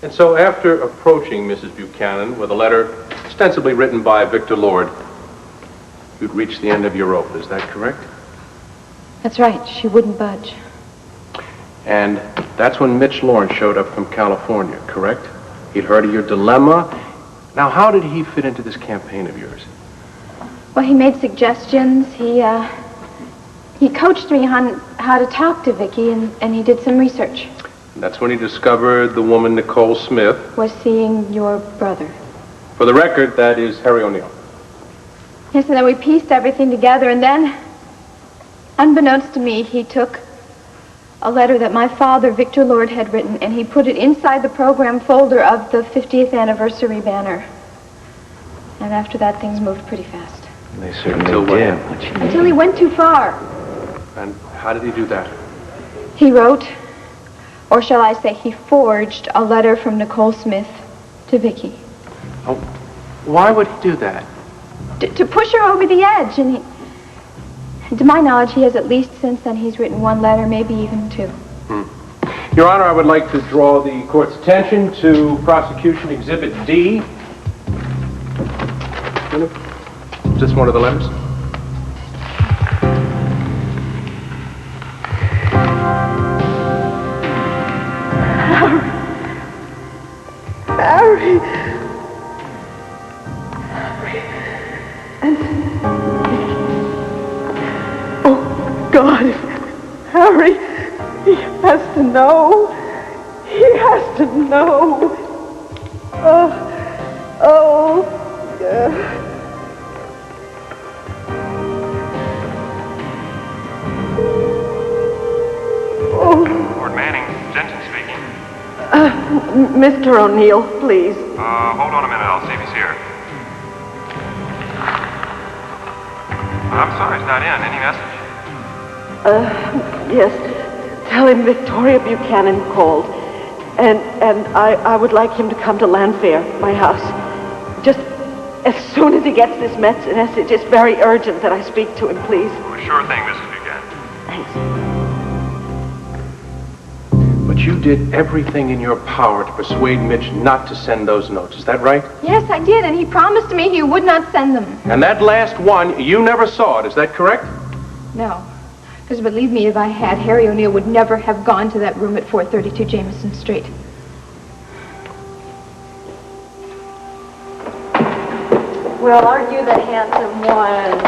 And so after approaching Mrs. Buchanan with a letter ostensibly written by Victor Lord, you'd reached the end of your rope, is that correct? That's right. She wouldn't budge. And that's when Mitch Laurence showed up from California, correct? He'd heard of your dilemma. Now, how did he fit into this campaign of yours? Well, he made suggestions. He coached me on how to talk to Viki, and he did some research. And that's when he discovered the woman Nicole Smith Was seeing your brother. For the record, that is Harry O'Neill. Yes, and then we pieced everything together, and then, unbeknownst to me, he took a letter that my father, Victor Lord, had written, and he put it inside the program folder of the 50th anniversary banner. And after that, things moved pretty fast. They certainly did. Until he went too far. And how did he do that? He wrote, or shall I say, he forged a letter from Nicole Smith to Viki. Oh, why would he do that? To push her over the edge, and to my knowledge, he has at least since then, he's written one letter, maybe even two. Your Honor, I would like to draw the court's attention to Prosecution Exhibit D. Is this one of the letters? Harry. And oh God, Harry, he has to know. He has to know. Lord Manning, Jensen speaking. Mr. O'Neill, please. Hold on a minute, I'll see if he's here. I'm sorry, he's not in. Any message? Yes. Tell him Victoria Buchanan called. And I would like him to come to Llanview, my house. Just as soon as he gets this message, it's very urgent that I speak to him, please. Well, sure thing, Mrs. Buchanan. Thanks. But you did everything in your power to persuade Mitch not to send those notes. Is that right? Yes, I did, and he promised me he would not send them. And that last one, you never saw it. Is that correct? No. Because believe me, if I had, Harry O'Neill would never have gone to that room at 432 Jameson Street. Well, aren't you the handsome one?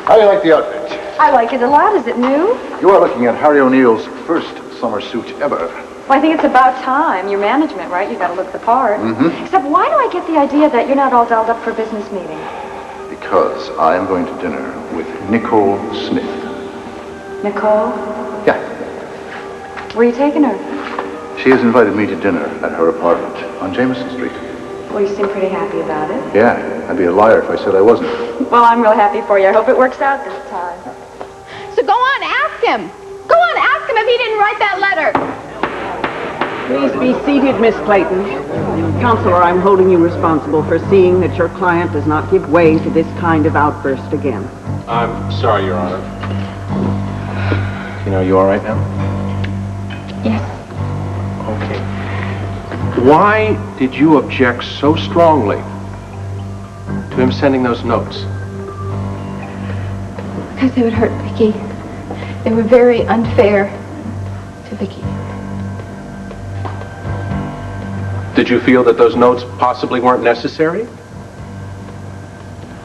How do you like the outfit? I like it a lot. Is it new? You are looking at Harry O'Neill's first summer suit ever. Well, I think it's about time. Your management, right? You got to look the part. Mm-hmm. Except, why do I get the idea that you're not all dolled up for a business meeting? Because I am going to dinner with Nicole Smith. Nicole? Yeah. Where are you taking her? She has invited me to dinner at her apartment on Jameson Street. Well, you seem pretty happy about it. Yeah, I'd be a liar if I said I wasn't. Well, I'm real happy for you. I hope it works out this time. So go on, ask him. Go on, ask him if he didn't write that letter. Please be seated, Miss Clayton. Counselor, I'm holding you responsible for seeing that your client does not give way to this kind of outburst again. I'm sorry, Your Honor. You know, you all right now? Yes. Okay. Why did you object so strongly to him sending those notes? Because they would hurt Viki. They were very unfair to Viki. Did you feel that those notes possibly weren't necessary?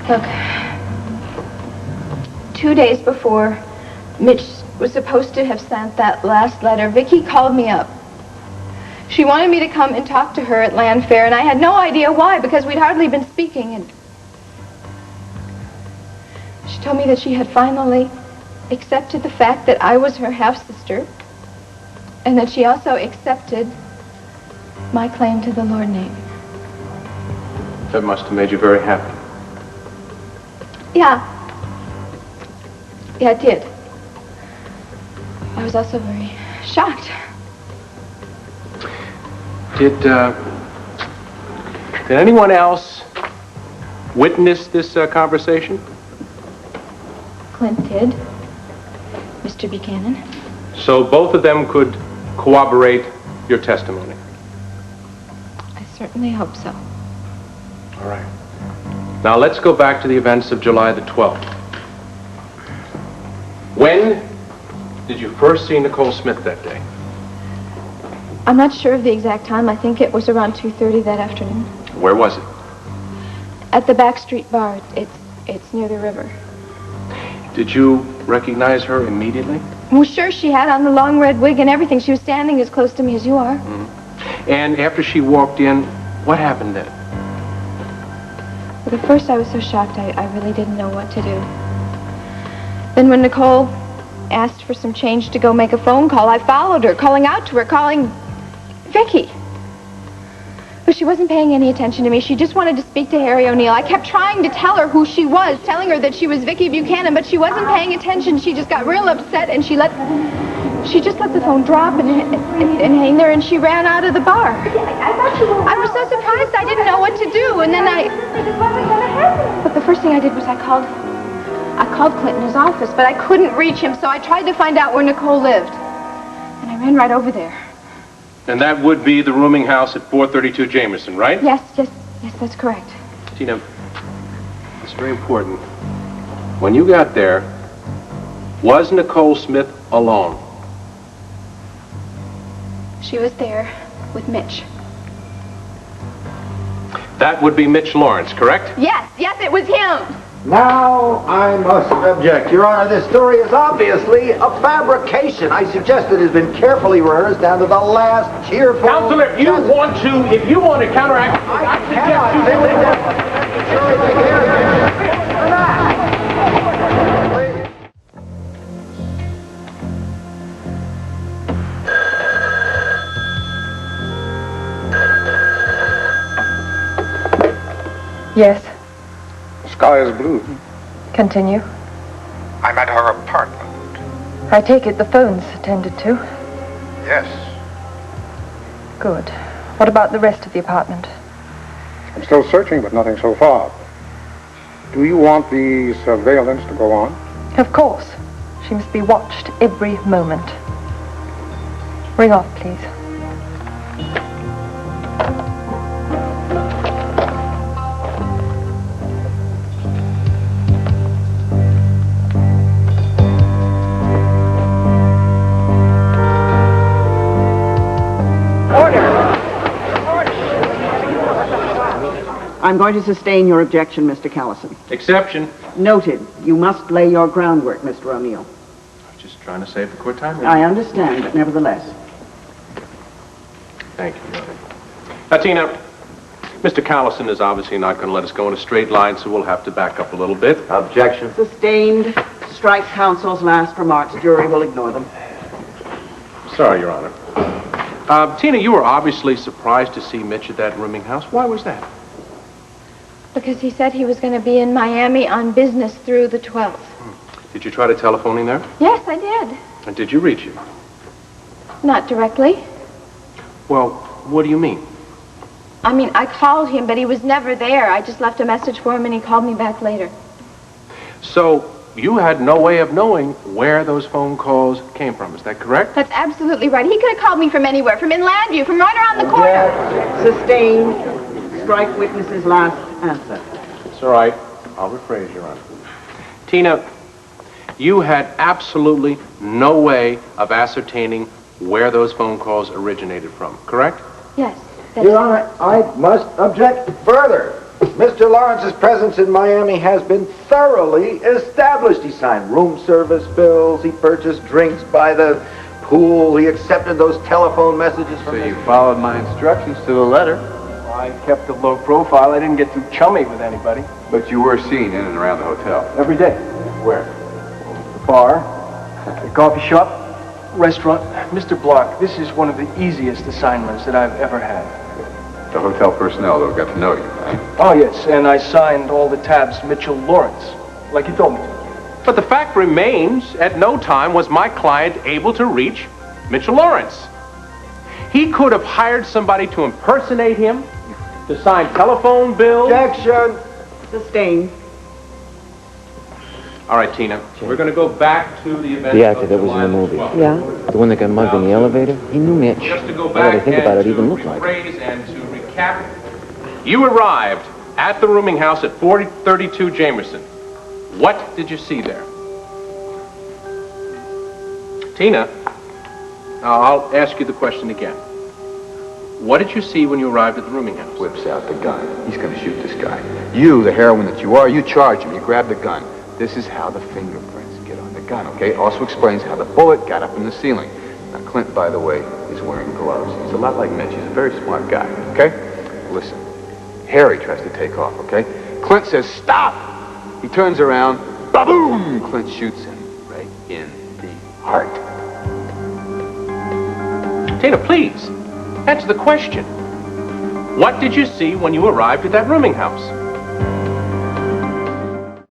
Look, 2 days before Mitch was supposed to have sent that last letter, Viki called me up. She wanted me to come and talk to her at Llanview, and I had no idea why, because we'd hardly been speaking, and she told me that she had finally accepted the fact that I was her half-sister, and that she also accepted my claim to the Lord name. That must have made you very happy. Yeah, it did. I was also very shocked. Did anyone else witness this conversation? Clint did. Mr. Buchanan. So both of them could corroborate your testimony? certainly hope so. All right. Now let's go back to the events of July the 12th. When did you first see Nicole Smith that day? I'm not sure of the exact time. I think it was around 2:30 that afternoon. Where was it? At the back street bar. It's near the river. Did you recognize her immediately? Well, sure, she had on the long red wig and everything. She was standing as close to me as you are. And after she walked in, what happened then? But at first I was so shocked I really didn't know what to do. Then when Nicole asked for some change to go make a phone call, I followed her, calling out to her, calling Viki. But she wasn't paying any attention to me. She just wanted to speak to Harry O'Neill. I kept trying to tell her who she was, telling her that she was Viki Buchanan, but she wasn't paying attention. She just got real upset, and she just let the phone drop and hang there, and she ran out of the bar. I was so surprised I didn't know what to do, and then But the first thing I did was I called Clint in his office, but I couldn't reach him, so I tried to find out where Nicole lived. And I ran right over there. And that would be the rooming house at 432 Jameson, right? Yes, that's correct. Tina, it's very important. When you got there, was Nicole Smith alone? She was there with Mitch. That would be Mitch Laurence, correct? Yes, it was him. Now, I must object. Your Honor, this story is obviously a fabrication. I suggest it has been carefully rehearsed down to the last cheerful... Counselor, if you want to counteract... I cannot simply... Yes. The sky is blue. Continue. I'm at her apartment. I take it the phone's attended to. Yes. Good. What about the rest of the apartment? I'm still searching, but nothing so far. Do you want the surveillance to go on? Of course. She must be watched every moment. Ring off, please. I'm going to sustain your objection, Mr. Callison. Exception. Noted. You must lay your groundwork, Mr. O'Neill. I'm just trying to save the court time. I understand, but nevertheless. Thank you, Your Honor. Now, Tina, Mr. Callison is obviously not going to let us go in a straight line, so we'll have to back up a little bit. Objection. Sustained. Strike counsel's last remarks. Jury will ignore them. Sorry, Your Honor. Tina, you were obviously surprised to see Mitch at that rooming house. Why was that? Because he said he was going to be in Miami on business through the 12th. Did you try to telephone him there? Yes, I did. And did you reach him? Not directly. Well, what do you mean? I mean, I called him, but he was never there. I just left a message for him, and he called me back later. So, you had no way of knowing where those phone calls came from, is that correct? That's absolutely right. He could have called me from anywhere, from in Llanview, from right around the corner. Sustained. Strike witness's last answer. It's all right. I'll rephrase, Your Honor. Tina, you had absolutely no way of ascertaining where those phone calls originated from, correct? Yes. Your Honor, I must object further. Mr. Lawrence's presence in Miami has been thoroughly established. He signed room service bills. He purchased drinks by the pool. He accepted those telephone messages from... So you followed my instructions to the letter. I kept a low profile. I didn't get too chummy with anybody. But you were seen in and around the hotel. Every day. Where? The bar, the coffee shop, restaurant. Mr. Block, this is one of the easiest assignments that I've ever had. The hotel personnel, though, got to know you, right? Oh, yes, and I signed all the tabs Mitchell Laurence, like you told me to. But the fact remains, at no time was my client able to reach Mitchell Laurence. He could have hired somebody to impersonate him, to sign telephone bills. Objection. Sustained. All right, Tina, we're going to go back to the event. The actor that was in the movie. Yeah. The one that got mugged in the elevator? He knew Mitch. Just to go Now that I back think about it, and even to looked like him. rephrase and to recap You arrived at the rooming house at 4032 Jamerson. What did you see there? Tina, now I'll ask you the question again. What did you see when you arrived at the rooming house? Whips out the gun. He's going to shoot this guy. You, the heroine that you are, you charge him. You grab the gun. This is how the fingerprints get on the gun, okay? Also explains how the bullet got up in the ceiling. Now, Clint, by the way, is wearing gloves. He's a lot like Mitch. He's a very smart guy, okay? Listen, Harry tries to take off, okay? Clint says, stop! He turns around, ba-boom! Clint shoots him right in the heart. Tina, please, answer the question. What did you see when you arrived at that rooming house?